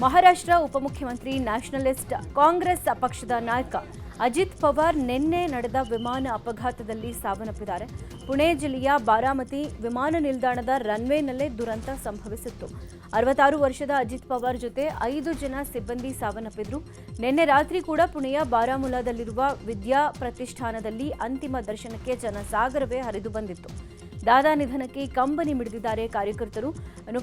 ಮಹಾರಾಷ್ಟ್ರ ಉಪಮುಖ್ಯಮಂತ್ರಿ ನ್ಯಾಷನಲಿಸ್ಟ್ ಕಾಂಗ್ರೆಸ್ ಪಕ್ಷದ ನಾಯಕ ಅಜಿತ್ ಪವಾರ್ ನಿನ್ನೆ ನಡೆದ ವಿಮಾನ ಅಪಘಾತದಲ್ಲಿ ಸಾವನ್ನಪ್ಪಿದ್ದಾರೆ. ಪುಣೆ ಜಿಲ್ಲೆಯ ಬಾರಾಮತಿ ವಿಮಾನ ನಿಲ್ದಾಣದ ರನ್ವೇನಲ್ಲೇ ದುರಂತ ಸಂಭವಿಸಿತ್ತು. 66 ವರ್ಷದ ಅಜಿತ್ ಪವಾರ್ ಜೊತೆ 5 ಜನ ಸಿಬ್ಬಂದಿ ಸಾವನ್ನಪ್ಪಿದ್ರು. ನಿನ್ನೆ ರಾತ್ರಿ ಕೂಡ ಪುಣೆಯ ಬಾರಾಮುಲಾದಲ್ಲಿರುವ ವಿದ್ಯಾ ಪ್ರತಿಷ್ಠಾನದಲ್ಲಿ ಅಂತಿಮ ದರ್ಶನಕ್ಕೆ ಜನಸಾಗರವೇ ಹರಿದು ಬಂದಿತ್ತು. ದಾದಾ ನಿಧನಕ್ಕೆ ಕಂಬನಿ ಮಿಡಿದಿದ್ದಾರೆ ಕಾರ್ಯಕರ್ತರು.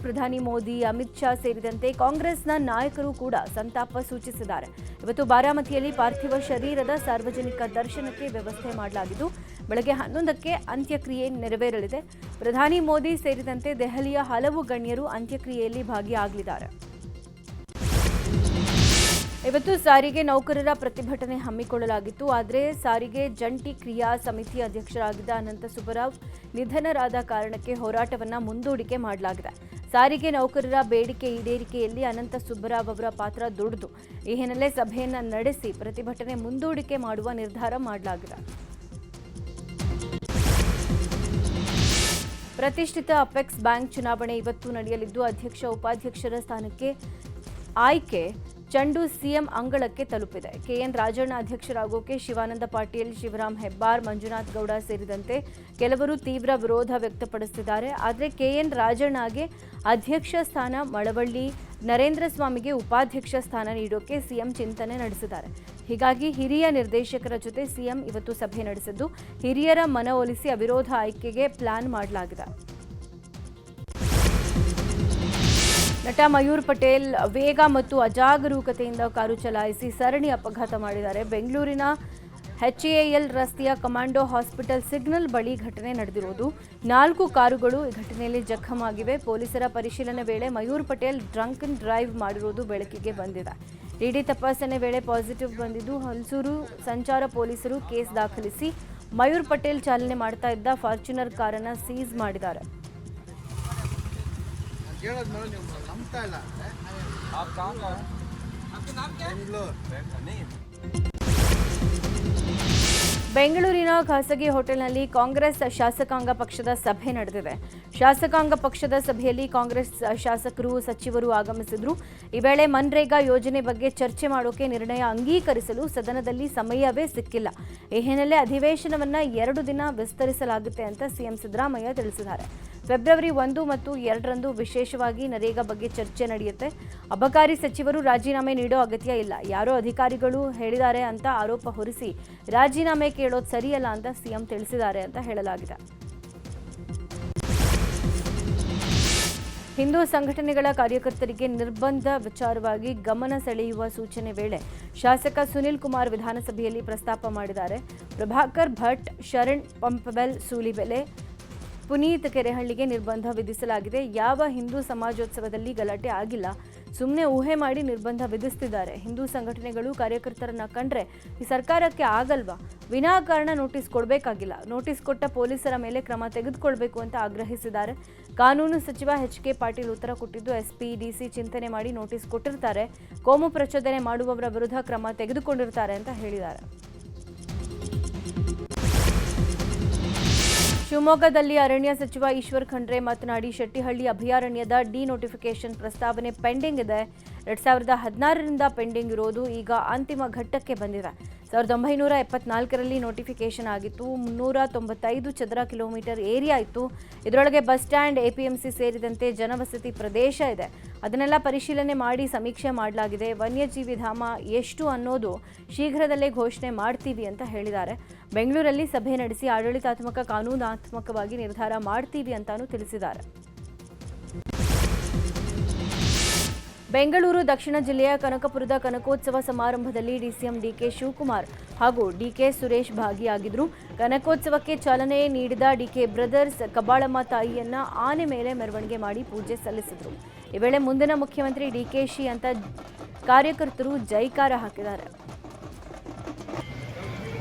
ಪ್ರಧಾನಿ ಮೋದಿ, ಅಮಿತ್ ಶಾ ಸೇರಿದಂತೆ ಕಾಂಗ್ರೆಸ್ನ ನಾಯಕರು ಕೂಡ ಸಂತಾಪ ಸೂಚಿಸಿದ್ದಾರೆ. ಇವತ್ತು ಬಾರಾಮತಿಯಲ್ಲಿ ಪಾರ್ಥಿವ ಶರೀರದ ಸಾರ್ವಜನಿಕ ದರ್ಶನಕ್ಕೆ ವ್ಯವಸ್ಥೆ ಮಾಡಲಾಗಿದ್ದು ಬೆಳಗ್ಗೆ 11ಕ್ಕೆ ಅಂತ್ಯಕ್ರಿಯೆ ನೆರವೇರಲಿದೆ. ಪ್ರಧಾನಿ ಮೋದಿ ಸೇರಿದಂತೆ ದೆಹಲಿಯ ಹಲವು ಗಣ್ಯರು ಅಂತ್ಯಕ್ರಿಯೆಯಲ್ಲಿ ಭಾಗಿಯಾಗಲಿದ್ದಾರೆ. ಇವತ್ತು ಸಾರಿಗೆ ನೌಕರರ ಪ್ರತಿಭಟನೆ ಹಮ್ಮಿಕೊಳ್ಳಲಾಗಿತ್ತು. ಆದರೆ ಸಾರಿಗೆ ಜಂಟಿ ಕ್ರಿಯಾ ಸಮಿತಿ ಅಧ್ಯಕ್ಷರಾಗಿದ್ದ ಅನಂತ ಸುಬ್ಬರಾವ್ ನಿಧನರಾದ ಕಾರಣಕ್ಕೆ ಹೋರಾಟವನ್ನು ಮುಂದೂಡಿಕೆ ಮಾಡಲಾಗಿದೆ. ಸಾರಿಗೆ ನೌಕರರ ಬೇಡಿಕೆ ಈಡೇರಿಕೆಯಲ್ಲಿ ಅನಂತ ಸುಬ್ಬರಾವ್ ಅವರ ಪಾತ್ರ ದೊಡ್ಡದು. ಈ ಹಿನ್ನೆಲೆ ಸಭೆಯನ್ನು ನಡೆಸಿ ಪ್ರತಿಭಟನೆ ಮುಂದೂಡಿಕೆ ಮಾಡುವ ನಿರ್ಧಾರ ಮಾಡಲಾಗಿದೆ. ಪ್ರತಿಷ್ಠಿತ ಅಪೆಕ್ಸ್ ಬ್ಯಾಂಕ್ ಚುನಾವಣೆ ಇವತ್ತು ನಡೆಯಲಿದ್ದು ಅಧ್ಯಕ್ಷ ಉಪಾಧ್ಯಕ್ಷರ ಸ್ಥಾನಕ್ಕೆ ಆಯ್ಕೆ ಚೆಂಡು ಸಿಎಂ ಅಂಗಳಕ್ಕೆ ತಲುಪಿದೆ. ಕೆಎನ್ ರಾಜಣ್ಣ ಅಧ್ಯಕ್ಷರಾಗೋಕೆ ಶಿವಾನಂದ ಪಾಟೀಲ್, ಶಿವರಾಮ್ ಹೆಬ್ಬಾರ್, ಮಂಜುನಾಥ್ ಗೌಡ ಸೇರಿದಂತೆ ಕೆಲವರು ತೀವ್ರ ವಿರೋಧ ವ್ಯಕ್ತಪಡಿಸಿದ್ದಾರೆ. ಆದರೆ ಕೆಎನ್ ರಾಜಣ್ಣಗೆ ಅಧ್ಯಕ್ಷ ಸ್ಥಾನ, ಮಳವಳ್ಳಿ ನರೇಂದ್ರ ಸ್ವಾಮಿಗೆ ಉಪಾಧ್ಯಕ್ಷ ಸ್ಥಾನ ನೀಡೋಕೆ ಸಿಎಂ ಚಿಂತನೆ ನಡೆಸಿದ್ದಾರೆ. ಹೀಗಾಗಿ ಹಿರಿಯ ನಿರ್ದೇಶಕರ ಜೊತೆ ಸಿಎಂ ಇವತ್ತು ಸಭೆ ನಡೆಸಿದ್ದು ಹಿರಿಯರ ಮನವೊಲಿಸಿ ಅವಿರೋಧ ಆಯ್ಕೆಗೆ ಪ್ಲಾನ್ ಮಾಡಲಾಗಿದೆ. ನಟ ಮಯೂರ್ ಪಟೇಲ್ ವೇಗ ಮತ್ತು ಅಜಾಗರೂಕತೆಯಿಂದ ಕಾರು ಚಲಾಯಿಸಿ ಸರಣಿ ಅಪಘಾತ ಮಾಡಿದ್ದಾರೆ. ಬೆಂಗಳೂರಿನ HAL ರಸ್ತೆಯ ಕಮಾಂಡೋ ಹಾಸ್ಪಿಟಲ್ ಸಿಗ್ನಲ್ ಬಳಿ ಘಟನೆ ನಡೆದಿರುವುದು. 4 ಕಾರುಗಳು ಈ ಘಟನೆಯಲ್ಲಿ ಜಖಮಾಗಿವೆ. ಪೊಲೀಸರ ಪರಿಶೀಲನೆ ವೇಳೆ Mayur Patel drunk and drive ಮಾಡಿರುವುದು ಬೆಳಕಿಗೆ ಬಂದಿದೆ. ಡಿಡಿ ತಪಾಸಣೆ ವೇಳೆ ಪಾಸಿಟಿವ್ ಬಂದಿದ್ದು ಹಲಸೂರು ಸಂಚಾರ ಪೊಲೀಸರು ಕೇಸ್ ದಾಖಲಿಸಿ ಮಯೂರ್ ಪಟೇಲ್ ಚಾಲನೆ ಮಾಡ್ತಾ ಇದ್ದ ಫಾರ್ಚುನರ್ ಕಾರನ್ನು ಸೀಸ್ ಮಾಡಿದ್ದಾರೆ. ಬೆಂಗಳೂರಿನ ಖಾಸಗಿ ಹೋಟೆಲ್ನಲ್ಲಿ ಕಾಂಗ್ರೆಸ್ ಶಾಸಕಾಂಗ ಪಕ್ಷದ ಸಭೆ ನಡೆದಿದೆ. ಶಾಸಕಾಂಗ ಪಕ್ಷದ ಸಭೆಯಲ್ಲಿ ಕಾಂಗ್ರೆಸ್ ಶಾಸಕರು, ಸಚಿವರು ಆಗಮಿಸಿದ್ರು. ಈ ವೇಳೆ ಮನ್ರೇಗಾ ಯೋಜನೆ ಬಗ್ಗೆ ಚರ್ಚೆ ಮಾಡೋಕೆ ನಿರ್ಣಯ ಅಂಗೀಕರಿಸಲು ಸದನದಲ್ಲಿ ಸಮಯವೇ ಸಿಕ್ಕಿಲ್ಲ. ಈ ಹಿನ್ನೆಲೆ ಅಧಿವೇಶನವನ್ನು 2 ದಿನ ವಿಸ್ತರಿಸಲಾಗುತ್ತೆ ಅಂತ ಸಿಎಂ ಸಿದ್ದರಾಮಯ್ಯ ತಿಳಿಸಿದ್ದಾರೆ. ಫೆಬ್ರವರಿ 1 ಮತ್ತು 2ರಂದು ವಿಶೇಷವಾಗಿ ನರೇಗಾ ಬಗ್ಗೆ ಚರ್ಚೆ ನಡೆಯುತ್ತೆ. ಅಬಕಾರಿ ಸಚಿವರು ರಾಜೀನಾಮೆ ನೀಡೋ ಅಗತ್ಯ ಇಲ್ಲ, ಯಾರೋ ಅಧಿಕಾರಿಗಳು ಹೇಳಿದ್ದಾರೆ ಅಂತ ಆರೋಪ ಹೊರಿಸಿ ರಾಜೀನಾಮೆ ಕೇಳೋದು ಸರಿಯಲ್ಲ ಅಂತ ಸಿಎಂ ತಿಳಿಸಿದ್ದಾರೆ ಅಂತ ಹೇಳಲಾಗಿದೆ. ಹಿಂದೂ ಸಂಘಟನೆಗಳ ಕಾರ್ಯಕರ್ತರಿಗೆ ನಿರ್ಬಂಧ ವಿಚಾರವಾಗಿ ಗಮನ ಸೆಳೆಯುವ ಸೂಚನೆ ವೇಳೆ ಶಾಸಕ ಸುನಿಲ್ ಕುಮಾರ್ ವಿಧಾನಸಭೆಯಲ್ಲಿ ಪ್ರಸ್ತಾಪ ಮಾಡಿದ್ದಾರೆ. ಪ್ರಭಾಕರ್ ಭಟ್, ಶರಣ್ ಪಂಪವೆಲ್ ಸೂಲಿಬೆಲೆ, ಪುನೀತ್ ಕೆರೆಹಳ್ಳಿಗೆ ನಿರ್ಬಂಧ ವಿಧಿಸಲಾಗಿದೆ. ಯಾವ ಹಿಂದೂ ಸಮಾಜೋತ್ಸವದಲ್ಲಿ ಗಲಾಟೆ ಆಗಿಲ್ಲ, ಸುಮ್ಮನೆ ಊಹೆ ಮಾಡಿ ನಿರ್ಬಂಧ ವಿಧಿಸ್ತಿದ್ದಾರೆ. ಹಿಂದೂ ಸಂಘಟನೆಗಳು ಕಾರ್ಯಕರ್ತರನ್ನ ಕಂಡ್ರೆ ಈ ಸರ್ಕಾರಕ್ಕೆ ಆಗಲ್ವಾ? ವಿನಾಕಾರಣ ನೋಟಿಸ್ ಕೊಡಬೇಕಾಗಿಲ್ಲ. ನೋಟಿಸ್ ಕೊಟ್ಟ ಪೊಲೀಸರ ಮೇಲೆ ಕ್ರಮ ತೆಗೆದುಕೊಳ್ಬೇಕು ಅಂತ ಆಗ್ರಹಿಸಿದ್ದಾರೆ. ಕಾನೂನು ಸಚಿವ HK ಪಾಟೀಲ್ ಉತ್ತರ ಕೊಟ್ಟಿದ್ದು, SP, DC ಚಿಂತನೆ ಮಾಡಿ ನೋಟಿಸ್ ಕೊಟ್ಟಿರ್ತಾರೆ, ಕೋಮು ಪ್ರಚೋದನೆ ಮಾಡುವವರ ವಿರುದ್ಧ ಕ್ರಮ ತೆಗೆದುಕೊಂಡಿರ್ತಾರೆ ಅಂತ ಹೇಳಿದ್ದಾರೆ. ಶಿವಮೊಗ್ಗದಲ್ಲಿ ಅರಣ್ಯ ಸಚಿವ ಈಶ್ವರ್ ಖಂಡ್ರೆ ಮಾತನಾಡಿ, ಶೆಟ್ಟಿಹಳ್ಳಿ ಅಭಯಾರಣ್ಯದ ಡಿನೋಟಿಫಿಕೇಶನ್ ಪ್ರಸ್ತಾವನೆ ಪೆಂಡಿಂಗ್ ಇದೆ. 2016ರಿಂದ ಪೆಂಡಿಂಗ್ ಇರೋದು ಈಗ ಅಂತಿಮ ಘಟ್ಟಕ್ಕೆ ಬಂದಿದೆ. 1974ರಲ್ಲಿ ನೋಟಿಫಿಕೇಶನ್ ಆಗಿತ್ತು. 395 ಚದರ ಕಿಲೋಮೀಟರ್ ಏರಿಯಾ ಇತ್ತು. ಇದರೊಳಗೆ ಬಸ್ ಸ್ಟ್ಯಾಂಡ್, APMC ಸೇರಿದಂತೆ ಜನವಸತಿ ಪ್ರದೇಶ ಇದೆ. ಅದನ್ನೆಲ್ಲ ಪರಿಶೀಲನೆ ಮಾಡಿ ಸಮೀಕ್ಷೆ ಮಾಡಲಾಗಿದೆ. ವನ್ಯಜೀವಿ ಧಾಮ ಎಷ್ಟು ಅನ್ನೋದು ಶೀಘ್ರದಲ್ಲೇ ಘೋಷಣೆ ಮಾಡ್ತೀವಿ ಅಂತ ಹೇಳಿದ್ದಾರೆ. ಬೆಂಗಳೂರಲ್ಲಿ ಸಭೆ ನಡೆಸಿ ಆಡಳಿತಾತ್ಮಕ, ಕಾನೂನಾತ್ಮಕವಾಗಿ ನಿರ್ಧಾರ ಮಾಡ್ತೀವಿ ಅಂತಾನೂ ತಿಳಿಸಿದ್ದಾರೆ. ಬೆಂಗಳೂರು ದಕ್ಷಿಣ ಜಿಲ್ಲೆಯ ಕನಕಪುರದ ಕನಕೋತ್ಸವ ಸಮಾರಂಭದಲ್ಲಿ DCM DK ಶಿವಕುಮಾರ್ ಹಾಗೂ DK ಸುರೇಶ್ ಭಾಗಿಯಾಗಿದ್ದರು. ಕನಕೋತ್ಸವಕ್ಕೆ ಚಾಲನೆ ನೀಡಿದ DK ಬ್ರದರ್ಸ್ ಕಬ್ಬಾಳಮ್ಮ ತಾಯಿಯನ್ನ ಆನೆ ಮೇಲೆ ಮೆರವಣಿಗೆ ಮಾಡಿ ಪೂಜೆ ಸಲ್ಲಿಸಿದರು. ಈ ವೇಳೆ ಮುಂದಿನ ಮುಖ್ಯಮಂತ್ರಿ DKಶಿ ಅಂತ ಕಾರ್ಯಕರ್ತರು ಜೈಕಾರ ಹಾಕಿದ್ದಾರೆ.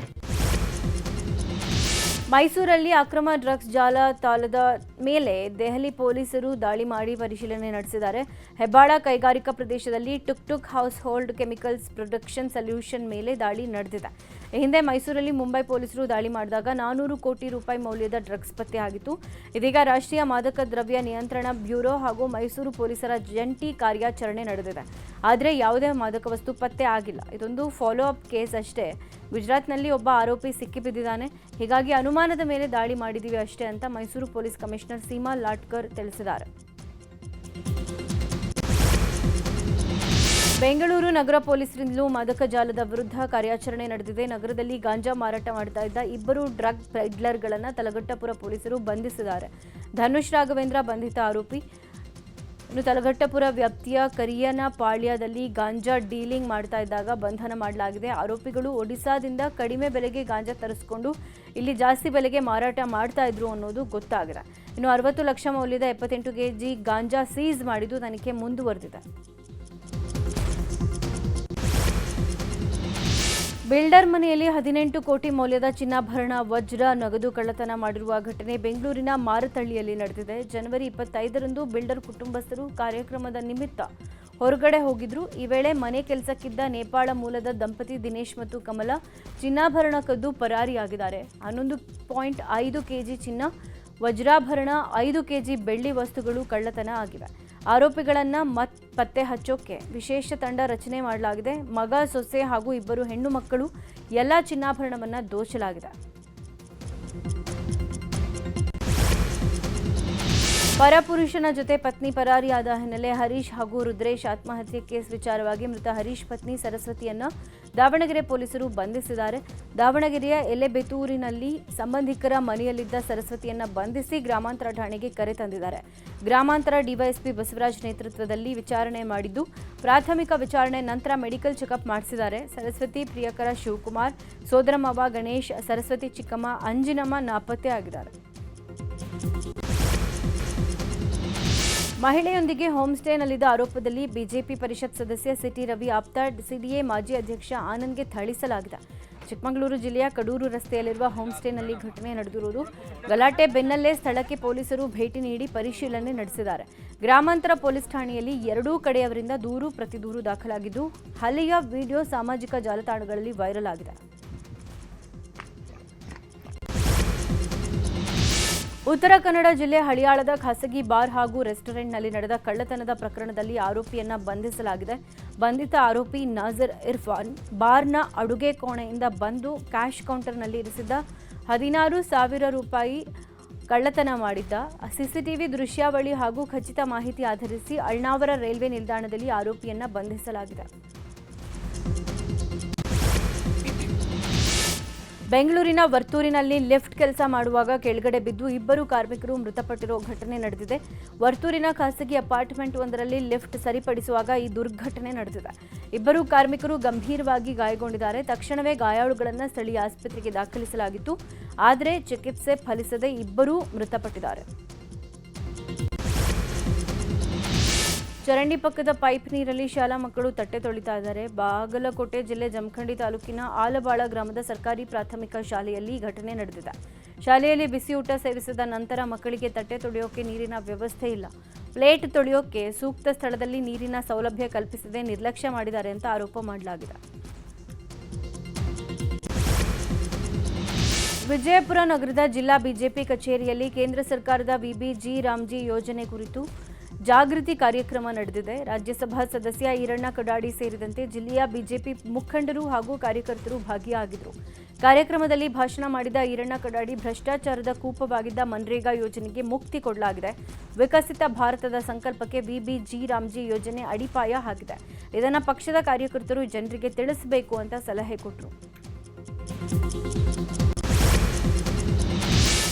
ಮೈಸೂರಲ್ಲಿ ಅಕ್ರಮ ಡ್ರಗ್ಸ್ ಜಾಲ ತಾಳದ ಮೇಲೆ ದೆಹಲಿ ಪೊಲೀಸರು ದಾಳಿ ಮಾಡಿ ಪರಿಶೀಲನೆ ನಡೆಸಿದ್ದಾರೆ. ಹೆಬ್ಬಾಳ ಕೈಗಾರಿಕಾ ಪ್ರದೇಶದಲ್ಲಿ took house hold chemicals production solution ಮೇಲೆ ದಾಳಿ ನಡೆದಿದೆ. ಈ ಹಿಂದೆ ಮೈಸೂರಲ್ಲಿ ಮುಂಬೈ ಪೊಲೀಸರು ದಾಳಿ ಮಾಡಿದಾಗ 400 ಕೋಟಿ ರೂಪಾಯಿ ಮೌಲ್ಯದ ಡ್ರಗ್ಸ್ ಪತ್ತೆಯಾಗಿತ್ತು. ಇದೀಗ ರಾಷ್ಟ್ರೀಯ ಮಾದಕ ದ್ರವ್ಯ ನಿಯಂತ್ರಣ ಬ್ಯೂರೋ ಹಾಗೂ ಮೈಸೂರು ಪೊಲೀಸರ ಜಂಟಿ ಕಾರ್ಯಾಚರಣೆ ನಡೆದಿದೆ. ಆದರೆ ಯಾವುದೇ ಮಾದಕ ವಸ್ತು ಪತ್ತೆ ಆಗಿಲ್ಲ. ಇದೊಂದು ಫಾಲೋ ಅಪ್ ಕೇಸ್ ಅಷ್ಟೇ. ಗುಜರಾತ್ನಲ್ಲಿ ಒಬ್ಬ ಆರೋಪಿ ಸಿಕ್ಕಿಬಿದ್ದಿದ್ದಾನೆ. ಹೀಗಾಗಿ ಅನುಮಾನದ ಮೇಲೆ ದಾಳಿ ಮಾಡಿದ್ದೀವಿ ಅಷ್ಟೇ ಅಂತ ಮೈಸೂರು ಪೊಲೀಸ್ ಕಮಿಷನರ್ ಸೀಮಾ ಲಾಟ್ಕರ್ ತಿಳಿಸಿದ್ದಾರೆ. ಬೆಂಗಳೂರು ನಗರ ಪೊಲೀಸರಿಂದಲೂ ಮಾದಕ ಜಾಲದ ವಿರುದ್ಧ ಕಾರ್ಯಾಚರಣೆ ನಡೆದಿದೆ. ನಗರದಲ್ಲಿ ಗಾಂಜಾ ಮಾರಾಟ ಮಾಡ್ತಾ ಇದ್ದ ಇಬ್ಬರು ಡ್ರಗ್ ಪೆಡ್ಲರ್ಗಳನ್ನು ತಲಘಟ್ಟಪುರ ಪೊಲೀಸರು ಬಂಧಿಸಿದ್ದಾರೆ. ಧನುಷ್ ರಾಘವೇಂದ್ರ ಬಂಧಿತ ಆರೋಪಿ. ಇನ್ನು ತಲಘಟ್ಟಪುರ ವ್ಯಾಪ್ತಿಯ ಕರಿಯನಪಾಳ್ಯದಲ್ಲಿ ಗಾಂಜಾ ಡೀಲಿಂಗ್ ಮಾಡ್ತಾ ಇದ್ದಾಗ ಬಂಧನ ಮಾಡಲಾಗಿದೆ. ಆರೋಪಿಗಳು ಒಡಿಶಾದಿಂದ ಕಡಿಮೆ ಬೆಲೆಗೆ ಗಾಂಜಾ ತರಿಸಿಕೊಂಡು ಇಲ್ಲಿ ಜಾಸ್ತಿ ಬೆಲೆಗೆ ಮಾರಾಟ ಮಾಡ್ತಾ ಇದ್ರು ಅನ್ನೋದು ಗೊತ್ತಾಗಿದೆ. ಇನ್ನು 60 ಲಕ್ಷ ಮೌಲ್ಯದ 78 ಕೆಜಿ ಗಾಂಜಾ ಸೀಸ್ ಮಾಡಿದ್ದು ತನಿಖೆ ಮುಂದುವರೆದಿದೆ. ಬಿಲ್ಡರ್ ಮನೆಯಲ್ಲಿ 18 ಕೋಟಿ ಮೌಲ್ಯದ ಚಿನ್ನಾಭರಣ, ವಜ್ರ, ನಗದು ಕಳ್ಳತನ ಮಾಡಿರುವ ಘಟನೆ ಬೆಂಗಳೂರಿನ ಮಾರತಳ್ಳಿಯಲ್ಲಿ ನಡೆದಿದೆ. ಜನವರಿ 25ರಂದು ಬಿಲ್ಡರ್ ಕುಟುಂಬಸ್ಥರು ಕಾರ್ಯಕ್ರಮದ ನಿಮಿತ್ತ ಹೊರಗಡೆ ಹೋಗಿದ್ರು. ಈ ವೇಳೆ ಮನೆ ಕೆಲಸಕ್ಕಿದ್ದ ನೇಪಾಳ ಮೂಲದ ದಂಪತಿ ದಿನೇಶ್ ಮತ್ತು ಕಮಲ ಚಿನ್ನಾಭರಣ ಕದ್ದು ಪರಾರಿಯಾಗಿದ್ದಾರೆ. 11.5 ಕೆಜಿ ಚಿನ್ನ, ವಜ್ರಾಭರಣ, 5 ಕೆಜಿ ಬೆಳ್ಳಿ ವಸ್ತುಗಳು ಕಳ್ಳತನ ಆಗಿವೆ. ಆರೋಪಿಗಳನ್ನು ಪತ್ತೆ ಹಚ್ಚೋಕೆ ವಿಶೇಷ ತಂಡ ರಚನೆ ಮಾಡಲಾಗಿದೆ. ಮಗ, ಸೊಸೆ ಹಾಗೂ 2 ಹೆಣ್ಣು ಮಕ್ಕಳು ಎಲ್ಲ ಚಿನ್ನಾಭರಣವನ್ನು ದೋಚಲಾಗಿದೆ. ಪರಪುರುಷನ ಜೊತೆ ಪತ್ನಿ ಪರಾರಿಯಾದ ಹಿನ್ನೆಲೆ ಹರೀಶ್ ಹಾಗೂ ರುದ್ರೇಶ್ ಆತ್ಮಹತ್ಯೆ ಕೇಸ್ ವಿಚಾರವಾಗಿ ಮೃತ ಹರೀಶ್ ಪತ್ನಿ ಸರಸ್ವತಿಯನ್ನ ದಾವಣಗೆರೆ ಪೊಲೀಸರು ಬಂಧಿಸಿದ್ದಾರೆ. ದಾವಣಗೆರೆಯ ಎಲೆಬೆತೂರಿನಲ್ಲಿ ಸಂಬಂಧಿಕರ ಮನೆಯಲ್ಲಿದ್ದ ಸರಸ್ವತಿಯನ್ನ ಬಂಧಿಸಿ ಗ್ರಾಮಾಂತರ ಠಾಣೆಗೆ ಕರೆ ತಂದಿದ್ದಾರೆ. ಗ್ರಾಮಾಂತರ ಡಿವೈಎಸ್ಪಿ ಬಸವರಾಜ್ ನೇತೃತ್ವದಲ್ಲಿ ವಿಚಾರಣೆ ಮಾಡಿದ್ದು, ಪ್ರಾಥಮಿಕ ವಿಚಾರಣೆ ನಂತರ ಮೆಡಿಕಲ್ ಚೆಕಪ್ ಮಾಡಿಸಿದ್ದಾರೆ. ಸರಸ್ವತಿ ಪ್ರಿಯಕರ ಶಿವಕುಮಾರ್, ಸೋದರಮಾವ ಗಣೇಶ್, ಸರಸ್ವತಿ ಚಿಕ್ಕಮ್ಮ ಅಂಜಿನಮ್ಮ ನಾಪತ್ತೆ ಆಗಿದ್ದಾರೆ. ಮಹಿಳೆಯೊಂದಿಗೆ ಹೋಮ್ ಸ್ಟೇನಲ್ಲಿದ್ದ ಆರೋಪದಲ್ಲಿ ಬಿಜೆಪಿ ಪರಿಷತ್ ಸದಸ್ಯ ಸಿಟಿ ರವಿ ಆಪ್ತ ಸಿಡಿಎ ಮಾಜಿ ಅಧ್ಯಕ್ಷ ಆನಂದ್ಗೆ ಥಳಿಸಲಾಗಿದೆ. ಚಿಕ್ಕಮಗಳೂರು ಜಿಲ್ಲೆಯ ಕಡೂರು ರಸ್ತೆಯಲ್ಲಿರುವ ಹೋಮ್ ಸ್ಟೇನಲ್ಲಿ ಘಟನೆ ನಡೆದಿರುವುದು. ಗಲಾಟೆ ಬೆನ್ನಲ್ಲೇ ಸ್ಥಳಕ್ಕೆ ಪೊಲೀಸರು ಭೇಟಿ ನೀಡಿ ಪರಿಶೀಲನೆ ನಡೆಸಿದ್ದಾರೆ. ಗ್ರಾಮಾಂತರ ಪೊಲೀಸ್ ಠಾಣೆಯಲ್ಲಿ ಎರಡೂ ಕಡೆಯವರಿಂದ ದೂರು ಪ್ರತಿದೂರು ದಾಖಲಾಗಿದ್ದು, ಹಲ್ಲೆಯ ವಿಡಿಯೋ ಸಾಮಾಜಿಕ ಜಾಲತಾಣಗಳಲ್ಲಿ ವೈರಲ್ ಆಗಿದೆ. ಉತ್ತರ ಕನ್ನಡ ಜಿಲ್ಲೆ ಹಳಿಯಾಳದ ಖಾಸಗಿ ಬಾರ್ ಹಾಗೂ ರೆಸ್ಟೋರೆಂಟ್ನಲ್ಲಿ ನಡೆದ ಕಳ್ಳತನದ ಪ್ರಕರಣದಲ್ಲಿ ಆರೋಪಿಯನ್ನ ಬಂಧಿಸಲಾಗಿದೆ. ಬಂಧಿತ ಆರೋಪಿ ನಾಜರ್ ಇರ್ಫಾನ್ ಬಾರ್ನ ಅಡುಗೆ ಕೋಣೆಯಿಂದ ಬಂದು ಕ್ಯಾಶ್ ಕೌಂಟರ್ನಲ್ಲಿ ಇರಿಸಿದ್ದ 16,000 ರೂಪಾಯಿ ಕಳ್ಳತನ ಮಾಡಿದ್ದ. ಸಿಸಿಟಿವಿ ದೃಶ್ಯಾವಳಿ ಹಾಗೂ ಖಚಿತ ಮಾಹಿತಿ ಆಧರಿಸಿ ಅಳ್ನಾವರ ರೈಲ್ವೆ ನಿಲ್ದಾಣದಲ್ಲಿ ಆರೋಪಿಯನ್ನ ಬಂಧಿಸಲಾಗಿದೆ. ಬೆಂಗಳೂರಿನ ವರ್ತೂರಿನಲ್ಲಿ ಲಿಫ್ಟ್ ಕೆಲಸ ಮಾಡುವಾಗ ಕೆಳಗಡೆ ಬಿದ್ದು 2 ಕಾರ್ಮಿಕರು ಮೃತಪಟ್ಟಿರೋ ಘಟನೆ ನಡೆದಿದೆ. ವರ್ತೂರಿನ ಖಾಸಗಿ ಅಪಾರ್ಟ್ಮೆಂಟ್ ಒಂದರಲ್ಲಿ ಲಿಫ್ಟ್ ಸರಿಪಡಿಸುವಾಗ ಈ ದುರ್ಘಟನೆ ನಡೆದಿದೆ. 2 ಕಾರ್ಮಿಕರು ಗಂಭೀರವಾಗಿ ಗಾಯಗೊಂಡಿದ್ದಾರೆ. ತಕ್ಷಣವೇ ಗಾಯಾಳುಗಳನ್ನು ಸ್ಥಳೀಯ ಆಸ್ಪತ್ರೆಗೆ ದಾಖಲಿಸಲಾಗಿತ್ತು. ಆದರೆ ಚಿಕಿತ್ಸೆ ಫಲಿಸದೆ 2 ಮೃತಪಟ್ಟಿದ್ದಾರೆ. ಚರಂಡಿ ಪಕ್ಕದ ಪೈಪ್ ನೀರಲ್ಲಿ ಶಾಲಾ ಮಕ್ಕಳು ತಟ್ಟೆ ತೊಳಿತಾ ಇದ್ದಾರೆ. ಬಾಗಲಕೋಟೆ ಜಿಲ್ಲೆ ಜಮಖಂಡಿ ತಾಲೂಕಿನ ಆಲಬಾಳ ಗ್ರಾಮದ ಸರ್ಕಾರಿ ಪ್ರಾಥಮಿಕ ಶಾಲೆಯಲ್ಲಿ ಘಟನೆ ನಡೆದಿದೆ. ಶಾಲೆಯಲ್ಲಿ ಬಿಸಿ ಊಟ ಸೇವಿಸಿದ ನಂತರ ಮಕ್ಕಳಿಗೆ ತಟ್ಟೆ ತೊಳೆಯೋಕೆ ನೀರಿನ ವ್ಯವಸ್ಥೆ ಇಲ್ಲ. ಪ್ಲೇಟ್ ತೊಳೆಯೋಕೆ ಸೂಕ್ತ ಸ್ಥಳದಲ್ಲಿ ನೀರಿನ ಸೌಲಭ್ಯ ಕಲ್ಪಿಸದೆ ನಿರ್ಲಕ್ಷ್ಯ ಮಾಡಿದ್ದಾರೆ ಅಂತ ಆರೋಪ ಮಾಡಲಾಗಿದೆ. ವಿಜಯಪುರ ನಗರದ ಜಿಲ್ಲಾ ಬಿಜೆಪಿ ಕಚೇರಿಯಲ್ಲಿ ಕೇಂದ್ರ ಸರ್ಕಾರದ ವಿಬಿಜಿ ರಾಮ್ಜಿ ಯೋಜನೆ ಕುರಿತು ಜಾಗೃತಿ ಕಾರ್ಯಕ್ರಮ ನಡೆದಿದೆ. ರಾಜ್ಯಸಭಾ ಸದಸ್ಯ ಈರಣ್ಣ ಕಡಾಡಿ ಸೇರಿದಂತೆ ಜಿಲ್ಲೆಯ ಬಿಜೆಪಿ ಮುಖಂಡರು ಹಾಗೂ ಕಾರ್ಯಕರ್ತರು ಭಾಗಿಯಾಗಿದ್ದರು. ಕಾರ್ಯಕ್ರಮದಲ್ಲಿ ಭಾಷಣ ಮಾಡಿದ ಈರಣ್ಣ ಕಡಾಡಿ, ಭ್ರಷ್ಟಾಚಾರದ ಕೂಪವಾಗಿದ್ದ ಮನ್ರೇಗಾ ಯೋಜನೆಗೆ ಮುಕ್ತಿ ಕೊಡಲಾಗಿದೆ. ವಿಕಸಿತ ಭಾರತದ ಸಂಕಲ್ಪಕ್ಕೆ ವಿಬಿಜಿ ರಾಮ್ಜಿ ಯೋಜನೆ ಅಡಿಪಾಯ ಹಾಕಿದೆ. ಇದನ್ನು ಪಕ್ಷದ ಕಾರ್ಯಕರ್ತರು ಜನರಿಗೆ ತಿಳಿಸಬೇಕು ಅಂತ ಸಲಹೆ ಕೊಟ್ಟರು.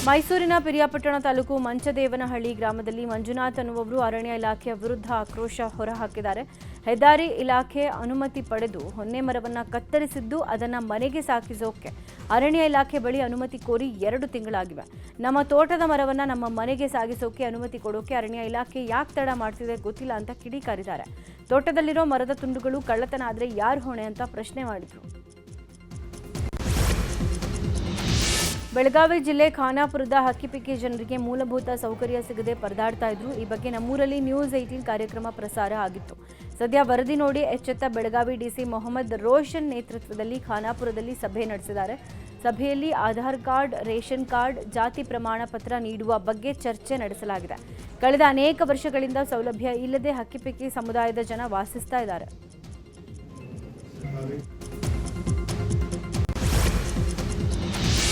ಮೈಸೂರಿನ ಪಿರಿಯಾಪಟ್ಟಣ ತಾಲೂಕು ಮಂಚದೇವನಹಳ್ಳಿ ಗ್ರಾಮದಲ್ಲಿ ಮಂಜುನಾಥ್ ಅನ್ನುವವರು ಅರಣ್ಯ ಇಲಾಖೆಯ ವಿರುದ್ಧ ಆಕ್ರೋಶ ಹೊರಹಾಕಿದ್ದಾರೆ. ಹೆದ್ದಾರಿ ಇಲಾಖೆ ಅನುಮತಿ ಪಡೆದು ಹೊನ್ನೆ ಮರವನ್ನು ಕತ್ತರಿಸಿದ್ದು ಅದನ್ನು ಮನೆಗೆ ಸಾಗಿಸೋಕೆ ಅರಣ್ಯ ಇಲಾಖೆ ಬಳಿ ಅನುಮತಿ ಕೋರಿ 2 ತಿಂಗಳಾಗಿವೆ. ನಮ್ಮ ತೋಟದ ಮರವನ್ನು ನಮ್ಮ ಮನೆಗೆ ಸಾಗಿಸೋಕೆ ಅನುಮತಿ ಕೊಡೋಕೆ ಅರಣ್ಯ ಇಲಾಖೆ ಯಾಕೆ ತಡ ಮಾಡ್ತಿದೆ ಗೊತ್ತಿಲ್ಲ ಅಂತ ಕಿಡಿಕಾರಿದ್ದಾರೆ. ತೋಟದಲ್ಲಿರೋ ಮರದ ತುಂಡುಗಳು ಕಳ್ಳತನ ಆದರೆ ಯಾರು ಹೊಣೆ ಅಂತ ಪ್ರಶ್ನೆ ಮಾಡಿದರು. ಬೆಳಗಾವಿ ಜಿಲ್ಲೆ ಖಾನಾಪುರದ ಹಕ್ಕಿಪಿಕ್ಕಿ ಜನರಿಗೆ ಮೂಲಭೂತ ಸೌಕರ್ಯ ಸಿಗದೆ ಪರದಾಡ್ತಾ ಇದ್ರು. ಈ ಬಗ್ಗೆ ನಮ್ಮೂರಲ್ಲಿ ನ್ಯೂಸ್ 18 ಕಾರ್ಯಕ್ರಮ ಪ್ರಸಾರ ಆಗಿತ್ತು. ಸದ್ಯ ವರದಿ ನೋಡಿ ಎಚ್ಚೆತ್ತ ಬೆಳಗಾವಿ ಡಿಸಿ ಮೊಹಮ್ಮದ್ ರೋಷನ್ ನೇತೃತ್ವದಲ್ಲಿ ಖಾನಾಪುರದಲ್ಲಿ ಸಭೆ ನಡೆಸಿದ್ದಾರೆ. ಸಭೆಯಲ್ಲಿ ಆಧಾರ್ ಕಾರ್ಡ್, ರೇಷನ್ ಕಾರ್ಡ್, ಜಾತಿ ಪ್ರಮಾಣ ಪತ್ರ ನೀಡುವ ಬಗ್ಗೆ ಚರ್ಚೆ ನಡೆಸಲಾಗಿದೆ. ಕಳೆದ ಅನೇಕ ವರ್ಷಗಳಿಂದ ಸೌಲಭ್ಯ ಇಲ್ಲದೆ ಹಕ್ಕಿಪಿಕ್ಕಿ ಸಮುದಾಯದ ಜನ ವಾಸಿಸ್ತಾ ಇದ್ದಾರೆ.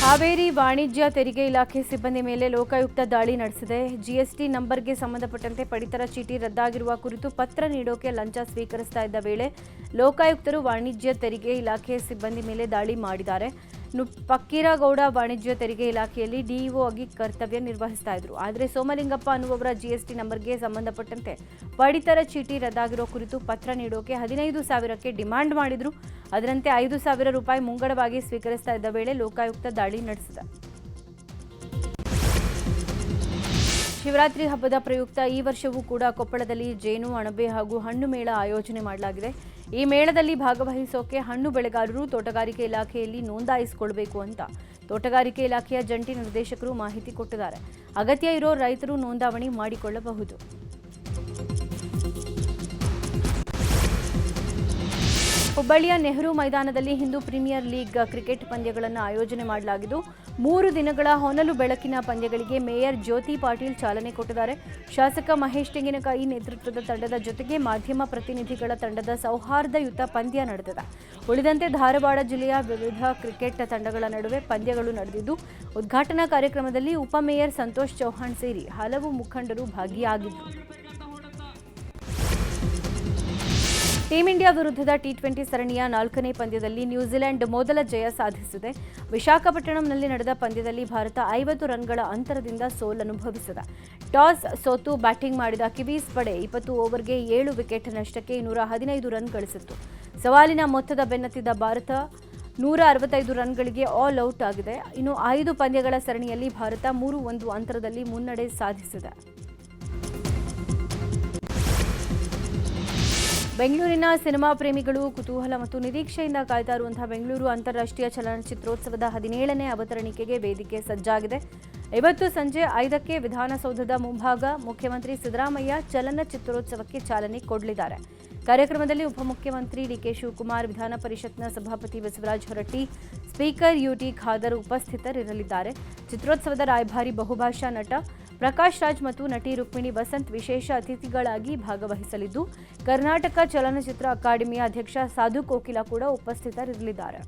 ಹಾವೇರಿ ವಾಣಿಜ್ಯ ತೆರಿಗೆ ಇಲಾಖೆ ಸಿಬ್ಬಂದಿ ಮೇಲೆ ಲೋಕಾಯುಕ್ತ ದಾಳಿ ನಡೆಸಿದೆ. ಜಿಎಸ್ಟಿ ನಂಬರ್ಗೆ ಸಂಬಂಧಪಟ್ಟಂತೆ ಪಡಿತರ ಚೀಟಿ ರದ್ದಾಗಿರುವ ಕುರಿತು ಪತ್ರ ನೀಡೋಕೆ ಲಂಚ ಸ್ವೀಕರಿಸ್ತಾ ಇದ್ದ ವೇಳೆ ಲೋಕಾಯುಕ್ತರು ವಾಣಿಜ್ಯ ತೆರಿಗೆ ಇಲಾಖೆ ಸಿಬ್ಬಂದಿ ಮೇಲೆ ದಾಳಿ ಮಾಡಿದ್ದಾರೆ. ಪಕ್ಕೀರಗೌಡ ವಾಣಿಜ್ಯ ತೆರಿಗೆ ಇಲಾಖೆಯಲ್ಲಿ ಡಿಇಒ ಆಗಿ ಕರ್ತವ್ಯ ನಿರ್ವಹಿಸ್ತಾ ಇದ್ರು. ಆದರೆ ಸೋಮಲಿಂಗಪ್ಪ ಅನ್ನುವವರ ಜಿಎಸ್ಟಿ ನಂಬರ್ಗೆ ಸಂಬಂಧಪಟ್ಟಂತೆ ಪಡಿತರ ಚೀಟಿ ರದ್ದಾಗಿರೋ ಕುರಿತು ಪತ್ರ ನೀಡೋಕೆ 15,000ಕ್ಕೆ ಡಿಮಾಂಡ್ ಮಾಡಿದ್ರು. ಅದರಂತೆ 5,000 ರೂಪಾಯಿ ಮುಂಗಡವಾಗಿ ಸ್ವೀಕರಿಸ್ತಾ ಇದ್ದ ವೇಳೆ ಲೋಕಾಯುಕ್ತ ದಾಳಿ ನಡೆಸಿದೆ. ಶಿವರಾತ್ರಿ ಹಬ್ಬದ ಪ್ರಯುಕ್ತ ಈ ವರ್ಷವೂ ಕೂಡ ಕೊಪ್ಪಳದಲ್ಲಿ ಜೇನು, ಅಣಬೆ ಹಾಗೂ ಹಣ್ಣು ಮೇಳ ಆಯೋಜನೆ ಮಾಡಲಾಗಿದೆ. ಈ ಮೇಳದಲ್ಲಿ ಭಾಗವಹಿಸೋಕೆ ಹಣ್ಣು ಬೆಳೆಗಾರರು ತೋಟಗಾರಿಕೆ ಇಲಾಖೆಯಲ್ಲಿ ನೋಂದಾಯಿಸಿಕೊಳ್ಳಬೇಕು ಅಂತ ತೋಟಗಾರಿಕೆ ಇಲಾಖೆಯ ಜಂಟಿ ನಿರ್ದೇಶಕರು ಮಾಹಿತಿ ಕೊಟ್ಟಿದ್ದಾರೆ. ಅಗತ್ಯ ಇರೋ ರೈತರು ನೋಂದಾವಣಿ ಮಾಡಿಕೊಳ್ಳಬಹುದು. ಹುಬ್ಬಳ್ಳಿಯ ನೆಹರು ಮೈದಾನದಲ್ಲಿ ಹಿಂದೂ ಪ್ರೀಮಿಯರ್ ಲೀಗ್ ಕ್ರಿಕೆಟ್ ಪಂದ್ಯಗಳನ್ನು ಆಯೋಜನೆ ಮಾಡಲಾಗಿದ್ದು 3 ದಿನಗಳ ಹೊನಲು ಬೆಳಕಿನ ಪಂದ್ಯಗಳಿಗೆ ಮೇಯರ್ ಜ್ಯೋತಿ ಪಾಟೀಲ್ ಚಾಲನೆ ಕೊಟ್ಟಿದ್ದಾರೆ. ಶಾಸಕ ಮಹೇಶ್ ತೆಂಗಿನಕಾಯಿ ನೇತೃತ್ವದ ತಂಡದ ಜೊತೆಗೆ ಮಾಧ್ಯಮ ಪ್ರತಿನಿಧಿಗಳ ತಂಡದ ಸೌಹಾರ್ದಯುತ ಪಂದ್ಯ ನಡೆದಿದೆ. ಉಳಿದಂತೆ ಧಾರವಾಡ ಜಿಲ್ಲೆಯ ವಿವಿಧ ಕ್ರಿಕೆಟ್ ತಂಡಗಳ ನಡುವೆ ಪಂದ್ಯಗಳು ನಡೆದಿದ್ದು, ಉದ್ಘಾಟನಾ ಕಾರ್ಯಕ್ರಮದಲ್ಲಿ ಉಪಮೇಯರ್ ಸಂತೋಷ್ ಚೌಹಾಣ್ ಸೇರಿ ಹಲವು ಮುಖಂಡರು ಭಾಗಿಯಾಗಿದ್ದರು. ಟೀಂ ಇಂಡಿಯಾ ವಿರುದ್ಧದ ಟಿ20 ಸರಣಿಯ 4ನೇ ಪಂದ್ಯದಲ್ಲಿ ನ್ಯೂಜಿಲೆಂಡ್ ಮೊದಲ ಜಯ ಸಾಧಿಸಿದೆ. ವಿಶಾಖಪಟ್ಟಣಂನಲ್ಲಿ ನಡೆದ ಪಂದ್ಯದಲ್ಲಿ ಭಾರತ 50 ರನ್ಗಳ ಅಂತರದಿಂದ ಸೋಲನುಭವಿಸಿದೆ. ಟಾಸ್ ಸೋತು ಬ್ಯಾಟಿಂಗ್ ಮಾಡಿದ ಕಿವೀಸ್ ಪಡೆ 20 ಓವರ್ಗೆ 7 ವಿಕೆಟ್ ನಷ್ಟಕ್ಕೆ 215 ರನ್ ಗಳಿಸಿತ್ತು. ಸವಾಲಿನ ಮೊತ್ತದ ಬೆನ್ನತ್ತಿದ್ದ ಭಾರತ 165 ರನ್ಗಳಿಗೆ ಆಲ್ ಔಟ್ ಆಗಿದೆ. ಇನ್ನು 5 ಪಂದ್ಯಗಳ ಸರಣಿಯಲ್ಲಿ ಭಾರತ 3-1 ಅಂತರದಲ್ಲಿ ಮುನ್ನಡೆ ಸಾಧಿಸಿದೆ. ಬೆಂಗಳೂರಿನ ಸಿನಿಮಾ ಪ್ರೇಮಿಗಳು ಕುತೂಹಲ ಮತ್ತು ನಿರೀಕ್ಷೆಯಿಂದ ಕಾಯ್ತಾ ಇರುವಂತಹ ಬೆಂಗಳೂರು ಅಂತಾರಾಷ್ಟ್ರೀಯ ಚಲನಚಿತ್ರೋತ್ಸವದ 17ನೇ ಅವತರಣಿಕೆಗೆ ವೇದಿಕೆ ಸಜ್ಜಾಗಿದೆ. ಇವತ್ತು ಸಂಜೆ 5ಕ್ಕೆ ವಿಧಾನಸೌಧದ ಮುಂಭಾಗ ಮುಖ್ಯಮಂತ್ರಿ ಸಿದ್ದರಾಮಯ್ಯ ಚಲನಚಿತ್ರೋತ್ಸವಕ್ಕೆ ಚಾಲನೆ ಕೊಡಲಿದ್ದಾರೆ. ಕಾರ್ಯಕ್ರಮದಲ್ಲಿ ಉಪಮುಖ್ಯಮಂತ್ರಿ ಡಿಕೆ ಶಿವಕುಮಾರ್, ವಿಧಾನ ಪರಿಷತ್ನ ಸಭಾಪತಿ ಬಸವರಾಜ ಹೊರಟ್ಟಿ, ಸ್ಪೀಕರ್ ಯುಟಿ ಖಾದರ್ ಉಪಸ್ಥಿತರಿರಲಿದ್ದಾರೆ. ಚಿತ್ರೋತ್ಸವದ ರಾಯಭಾರಿ ಬಹುಭಾಷಾ ನಟ ಪ್ರಕಾಶ್ ರಾಜ್ ಮತ್ತು ನಟಿ ರುಕ್ಮಿಣಿ ವಸಂತ್ ವಿಶೇಷ ಅತಿಥಿಗಳಾಗಿ ಭಾಗವಹಿಸಲಿದ್ದು, ಕರ್ನಾಟಕ ಚಲನಚಿತ್ರ ಅಕಾಡೆಮಿಯ ಅಧ್ಯಕ್ಷ ಸಾಧು ಕೋಕಿಲಾ ಕೂಡ ಉಪಸ್ಥಿತರಿರಲಿದ್ದಾರೆ.